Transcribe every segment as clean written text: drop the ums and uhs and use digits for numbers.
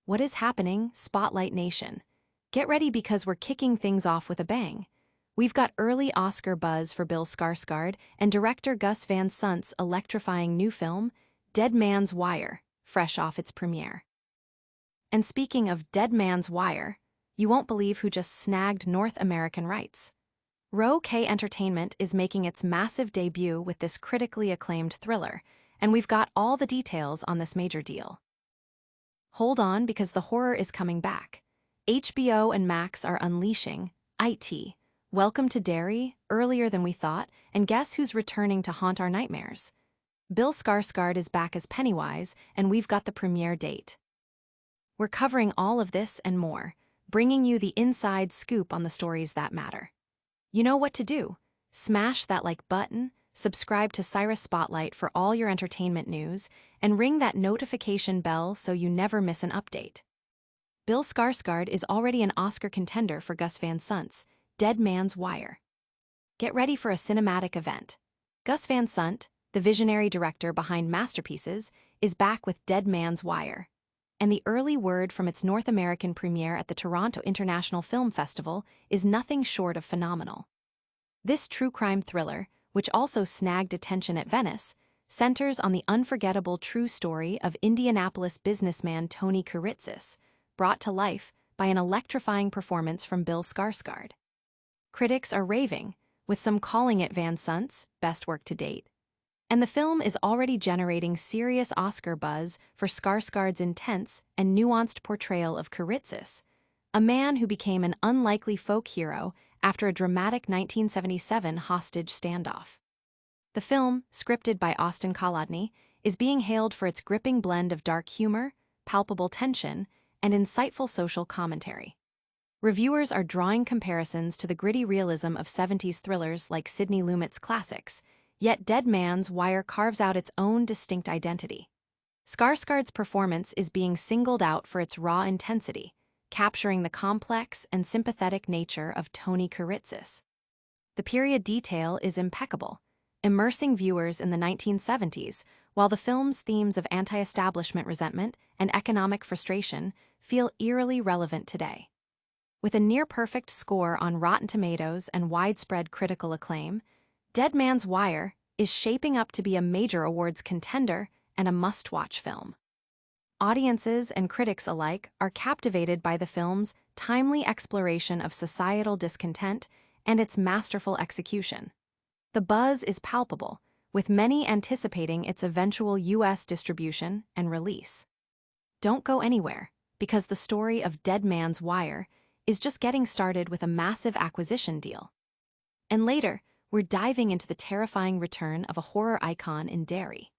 What is happening, Spotlight Nation? Get ready because we're kicking things off with a bang. We've got early Oscar buzz for Bill Skarsgård and director Gus Van Sant's electrifying new film, Dead Man's Wire, fresh off its premiere. And speaking of Dead Man's Wire, you won't believe who just snagged North American rights. Row K Entertainment is making its massive debut with this critically acclaimed thriller, and we've got all the details on this major deal. Hold on, because the horror is coming back. HBO and Max are unleashing IT. Welcome to Derry, earlier than we thought, and guess who's returning to haunt our nightmares? Bill Skarsgård is back as Pennywise, and we've got the premiere date. We're covering all of this and more, bringing you the inside scoop on the stories that matter. You know what to do. Smash that like button, subscribe to Cyrus Spotlight for all your entertainment news, and ring that notification bell so you never miss an update. Bill Skarsgård is already an Oscar contender for Gus Van Sant's Dead Man's Wire. Get ready for a cinematic event. Gus Van Sant, the visionary director behind masterpieces, is back with Dead Man's Wire. And the early word from its North American premiere at the Toronto International Film Festival is nothing short of phenomenal. This true crime thriller, which also snagged attention at Venice, centers on the unforgettable true story of Indianapolis businessman Tony Cyrus, brought to life by an electrifying performance from Bill Skarsgård. Critics are raving, with some calling it Van Sant's best work to date. And the film is already generating serious Oscar buzz for Skarsgård's intense and nuanced portrayal of Cyrus, a man who became an unlikely folk hero after a dramatic 1977 hostage standoff. The film, scripted by Austin Kolodny, is being hailed for its gripping blend of dark humor, palpable tension, and insightful social commentary. Reviewers are drawing comparisons to the gritty realism of 70s thrillers like Sidney Lumet's classics, yet Dead Man's Wire carves out its own distinct identity. Skarsgård's performance is being singled out for its raw intensity, capturing the complex and sympathetic nature of Tony Cyrus. The period detail is impeccable, immersing viewers in the 1970s, while the film's themes of anti-establishment resentment and economic frustration feel eerily relevant today. With a near-perfect score on Rotten Tomatoes and widespread critical acclaim, Dead Man's Wire is shaping up to be a major awards contender and a must-watch film. Audiences and critics alike are captivated by the film's timely exploration of societal discontent and its masterful execution. The buzz is palpable, with many anticipating its eventual U.S. distribution and release. Don't go anywhere, because the story of Dead Man's Wire is just getting started with a massive acquisition deal. And later, we're diving into the terrifying return of a horror icon in Derry.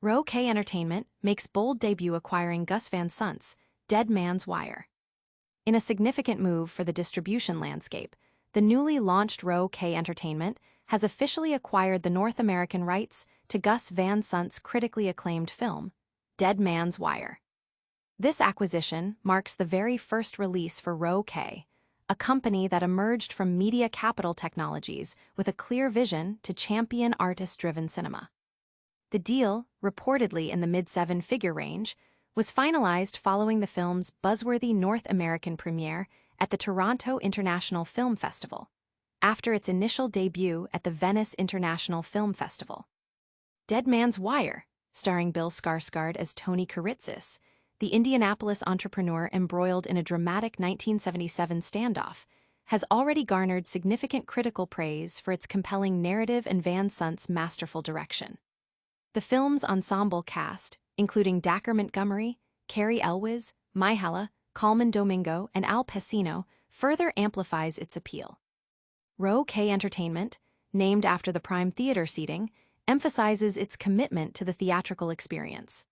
Row K Entertainment makes bold debut acquiring Gus Van Sant's Dead Man's Wire. In a significant move for the distribution landscape, the newly launched Row K Entertainment has officially acquired the North American rights to Gus Van Sant's critically acclaimed film, Dead Man's Wire. This acquisition marks the very first release for Row K, a company that emerged from Media Capital Technologies with a clear vision to champion artist-driven cinema. The deal, reportedly in the mid-seven-figure range, was finalized following the film's buzzworthy North American premiere at the Toronto International Film Festival, after its initial debut at the Venice International Film Festival. Dead Man's Wire, starring Bill Skarsgård as Tony Cyrus, the Indianapolis entrepreneur embroiled in a dramatic 1977 standoff, has already garnered significant critical praise for its compelling narrative and Van Sant's masterful direction. The film's ensemble cast, including Dacre Montgomery, Carrie Elwes, Myhalla, Colman Domingo, and Al Pacino, further amplifies its appeal. Row K Entertainment, named after the Prime Theater seating, emphasizes its commitment to the theatrical experience.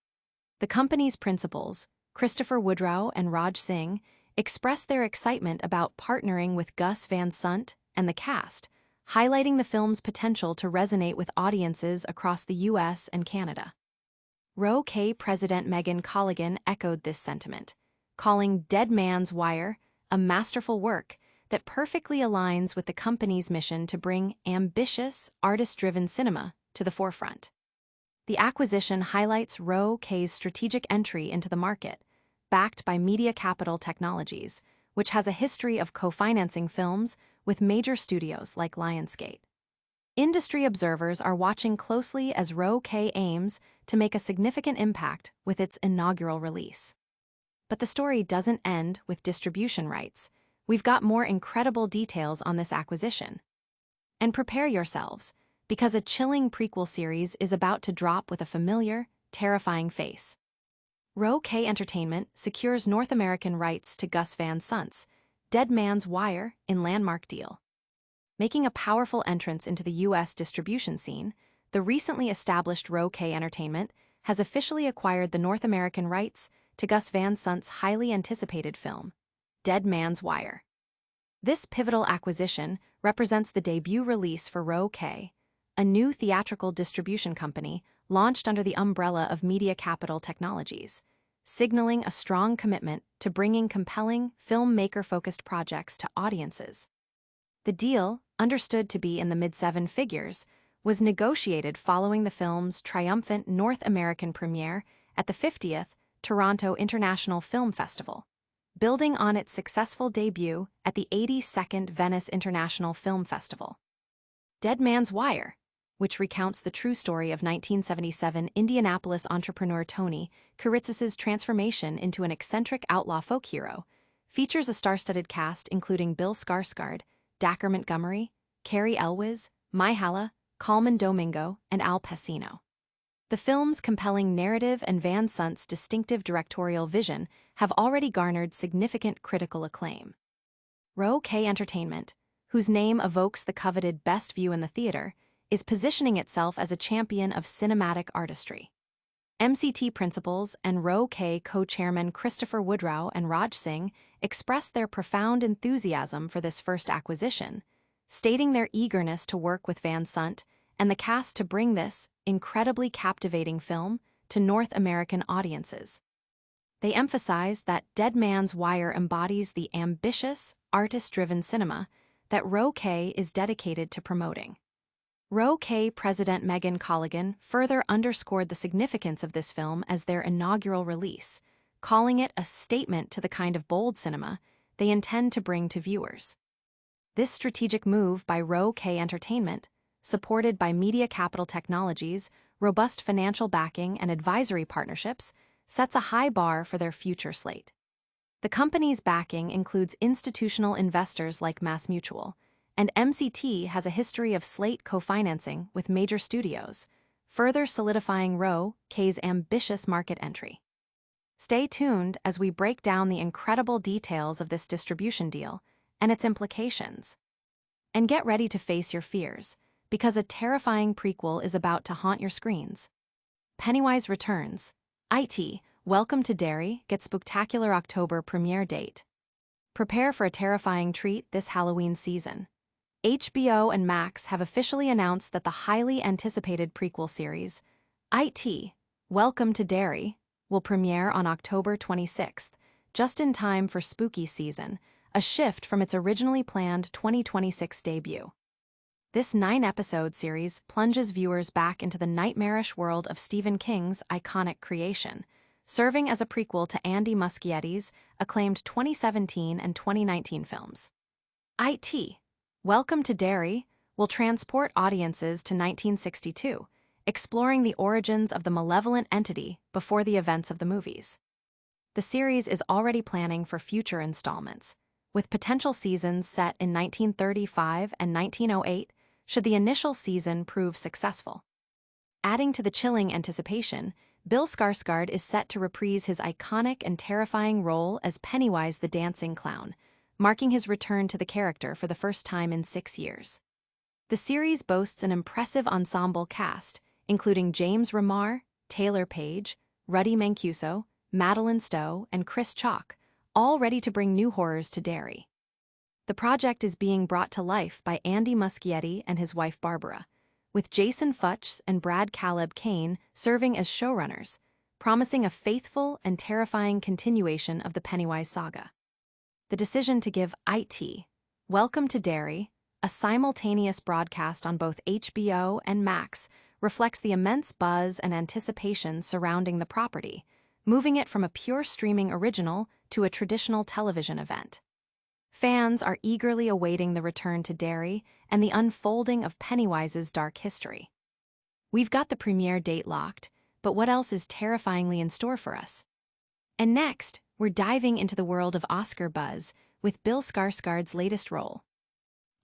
The company's principals, Christopher Woodrow and Raj Singh, expressed their excitement about partnering with Gus Van Sant and the cast, highlighting the film's potential to resonate with audiences across the U.S. and Canada. Row K President Megan Colligan echoed this sentiment, calling Dead Man's Wire a masterful work that perfectly aligns with the company's mission to bring ambitious, artist-driven cinema to the forefront. The acquisition highlights Row K's strategic entry into the market, backed by Media Capital Technologies, which has a history of co-financing films with major studios like Lionsgate. Industry observers are watching closely as Row K aims to make a significant impact with its inaugural release. But the story doesn't end with distribution rights. We've got more incredible details on this acquisition. And prepare yourselves, because a chilling prequel series is about to drop with a familiar, terrifying face. Row K Entertainment secures North American rights to Gus Van Sant's Dead Man's Wire in landmark deal. Making a powerful entrance into the U.S. distribution scene, the recently established Row K Entertainment has officially acquired the North American rights to Gus Van Sant's highly anticipated film, Dead Man's Wire. This pivotal acquisition represents the debut release for Row K, a new theatrical distribution company launched under the umbrella of Media Capital Technologies, signaling a strong commitment to bringing compelling, filmmaker-focused projects to audiences. The deal, understood to be in the mid-seven figures, was negotiated following the film's triumphant North American premiere at the 50th Toronto International Film Festival, building on its successful debut at the 82nd Venice International Film Festival. Dead Man's Wire, which recounts the true story of 1977 Indianapolis entrepreneur Tony Kuritz's transformation into an eccentric outlaw folk hero, features a star-studded cast including Bill Skarsgård, Dacre Montgomery, Carrie Elwes, Myhalla, Colman Domingo, and Al Pacino. The film's compelling narrative and Van Sant's distinctive directorial vision have already garnered significant critical acclaim. Row K Entertainment, whose name evokes the coveted best view in the theater, is positioning itself as a champion of cinematic artistry. MCT principals and Row K co-chairman Christopher Woodrow and Raj Singh expressed their profound enthusiasm for this first acquisition, stating their eagerness to work with Van Sant and the cast to bring this incredibly captivating film to North American audiences. They emphasized that Dead Man's Wire embodies the ambitious, artist-driven cinema that Row K is dedicated to promoting. Row K President Megan Colligan further underscored the significance of this film as their inaugural release, calling it a statement to the kind of bold cinema they intend to bring to viewers. This strategic move by Row K Entertainment, supported by Media Capital Technologies, robust financial backing and advisory partnerships, sets a high bar for their future slate. The company's backing includes institutional investors like MassMutual, and MCT has a history of slate co-financing with major studios, further solidifying Row K's ambitious market entry. Stay tuned as we break down the incredible details of this distribution deal and its implications. And get ready to face your fears, because a terrifying prequel is about to haunt your screens. Pennywise returns. IT, Welcome to Derry gets spectacular October premiere date. Prepare for a terrifying treat this Halloween season. HBO and Max have officially announced that the highly anticipated prequel series, IT, Welcome to Derry, will premiere on October 26th, just in time for spooky season, a shift from its originally planned 2026 debut. This 9-episode series plunges viewers back into the nightmarish world of Stephen King's iconic creation, serving as a prequel to Andy Muschietti's acclaimed 2017 and 2019 films. IT, Welcome to Derry will transport audiences to 1962, exploring the origins of the malevolent entity before the events of the movies. The series is already planning for future installments, with potential seasons set in 1935 and 1908 should the initial season prove successful. Adding to the chilling anticipation, Bill Skarsgård is set to reprise his iconic and terrifying role as Pennywise the Dancing Clown, marking his return to the character for the first time in 6 years. The series boasts an impressive ensemble cast, including James Remar, Taylor Page, Ruddy Mancuso, Madeline Stowe, and Chris Chalk, all ready to bring new horrors to Derry. The project is being brought to life by Andy Muschietti and his wife Barbara, with Jason Futch and Brad Caleb Kane serving as showrunners, promising a faithful and terrifying continuation of the Pennywise saga. The decision to give IT, Welcome to Derry, a simultaneous broadcast on both HBO and Max reflects the immense buzz and anticipation surrounding the property, moving it from a pure streaming original to a traditional television event. Fans are eagerly awaiting the return to Derry and the unfolding of Pennywise's dark history. We've got the premiere date locked, but what else is terrifyingly in store for us? And next, we're diving into the world of Oscar buzz with Bill Skarsgård's latest role.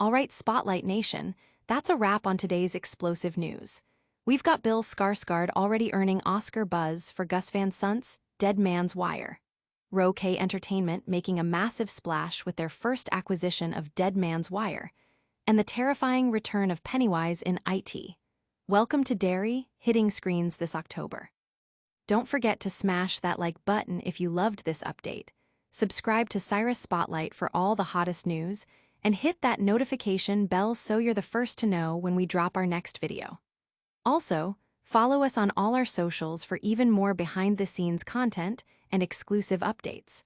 All right, Spotlight Nation, that's a wrap on today's explosive news. We've got Bill Skarsgård already earning Oscar buzz for Gus Van Sant's Dead Man's Wire. Roque Entertainment making a massive splash with their first acquisition of Dead Man's Wire, and the terrifying return of Pennywise in IT. Welcome to Derry, hitting screens this October. Don't forget to smash that like button if you loved this update. Subscribe to Cyrus Spotlight for all the hottest news, and hit that notification bell so you're the first to know when we drop our next video. Also, follow us on all our socials for even more behind-the-scenes content and exclusive updates.